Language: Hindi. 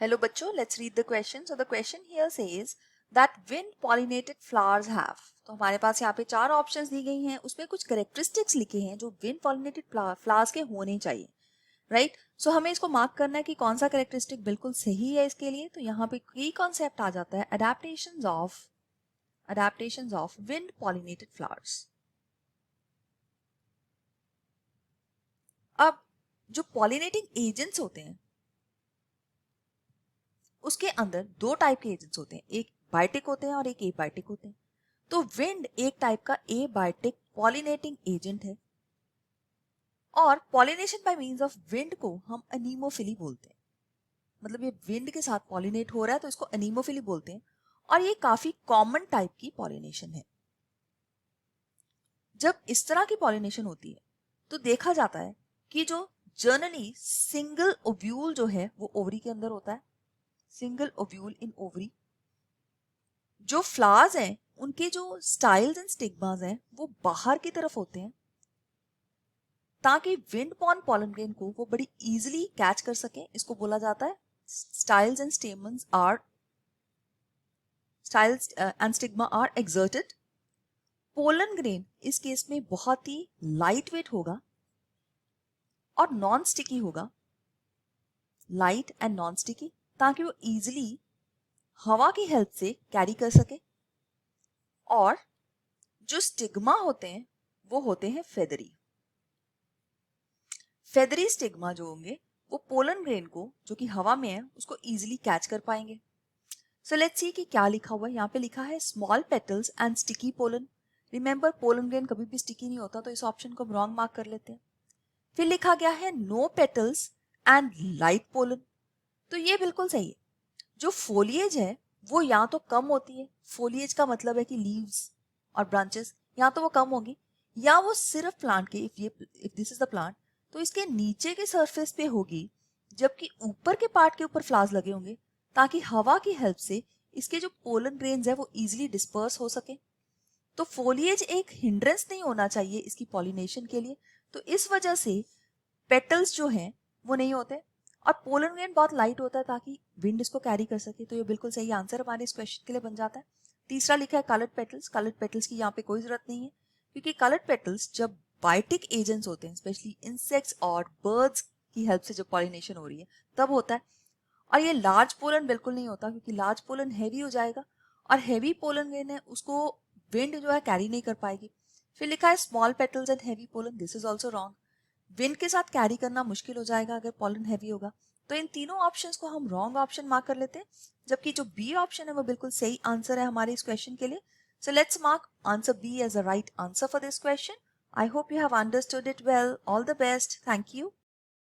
Hello बच्चों, let's read the question. So the question here says that wind pollinated flowers have. तो हमारे पास यहाँ पे 4 ऑप्शंस दी गई हैं, उसमें कुछ कैरेक्टरिस्टिक्स लिखे हैं जो विंड पॉलिनेटेड फ्लावर्स के होने चाहिए, राइट? सो हमें इसको मार्क करना है कि कौन सा कैरेक्टरिस्टिक बिल्कुल सही है इसके लिए. तो यहाँ पे की कॉन्सेप्ट आ जाता है adaptations of wind pollinated flowers. अब जो पॉलिनेटिंग एजेंट्स होते हैं उसके अंदर दो टाइप के एजेंट्स होते हैं, एक बायोटिक होते हैं और एक एबायोटिक होते हैं. तो विंड एक टाइप का एबायोटिक पॉलिनेटिंग एजेंट है और pollination by means of wind को हम अनीमोफिली बोलते हैं. मतलब ये विंड के साथ पॉलिनेट हो रहा है तो इसको अनीमोफिली बोलते हैं और ये काफी कॉमन टाइप की पॉलिनेशन है. जब इस तरह की पॉलिनेशन होती है तो देखा जाता है कि जो जनरली सिंगल ओव्यूल जो है वो ओवरी के अंदर होता है, सिंगल ओव्यूल इन ओवरी. जो फ्लावर्स हैं उनके जो स्टाइल्स एंड स्टिग्मास हैं वो बाहर की तरफ होते हैं ताकि विंड बॉर्न पॉलन ग्रेन को वो बड़ी इजीली कैच कर सके. इसको बोला जाता है styles and stigma are exserted. Pollen grain इस केस में बहुत ही लाइट वेट होगा और नॉन स्टिकी होगा, लाइट एंड नॉन स्टिकी, ताकि वो इजीली हवा की हेल्प से कैरी कर सके. और जो स्टिग्मा होते हैं वो होते हैं फेदरी. फेदरी स्टिग्मा जो होंगे वो पोलन ग्रेन को जो कि हवा में है उसको इजीली कैच कर पाएंगे. सो लेट्स सी कि क्या लिखा हुआ है. यहाँ पे लिखा है small petals and sticky pollen. Remember pollen grain कभी भी स्टिकी नहीं होता तो इस ऑप्शन को हम रॉन्ग मार्क कर लेते हैं. फिर लिखा गया है no petals and light pollen. तो ये बिल्कुल सही है. जो फोलिएज है वो या तो कम होती है, फोलिएज का मतलब है कि लीव्स और ब्रांचेस, या तो वो कम होगी या वो सिर्फ प्लांट के if this is the plant तो इसके नीचे के सरफेस पे होगी, जबकि ऊपर के पार्ट के ऊपर फ्लावर्स लगे होंगे ताकि हवा की हेल्प से इसके जो पोलन ग्रेन्स है वो इजीली डिस्पर्स हो सके. तो फोलिएज एक हिंड्रेंस नहीं होना चाहिए इसकी पॉलिनेशन के लिए. तो इस वजह से पेटल्स जो हैं वो नहीं होते और पोलन ग्रेन बहुत लाइट होता है ताकि विंड इसको कैरी कर सके. तो ये बिल्कुल सही आंसर हमारे इस क्वेश्चन के लिए बन जाता है. तीसरा लिखा है कलर्ड पेटल्स. कलर्ड पेटल्स की यहाँ पे कोई जरूरत नहीं है क्योंकि कलर्ड पेटल्स जब बायोटिक एजेंट्स होते हैं, स्पेशली इंसेक्ट्स और बर्ड्स की हेल्प से जो पॉलिनेशन हो रही है तब होता है. और ये लार्ज पोलन बिल्कुल नहीं होता क्योंकि लार्ज पोलन हैवी हो जाएगा और हैवी पोलन ग्रेन है उसको विंड जो है कैरी नहीं कर पाएगी. फिर लिखा है small petals and heavy pollen. This is also wrong. Wind के साथ कैरी करना मुश्किल हो जाएगा अगर पॉलन हैवी होगा. तो इन तीनों ऑप्शंस को हम रॉन्ग ऑप्शन मार्क कर लेते हैं, जबकि जो बी ऑप्शन है वो बिल्कुल सही आंसर है हमारे इस क्वेश्चन के लिए. So let's mark answer B as a right answer for this question. I hope you have understood it well. All the best. Thank you.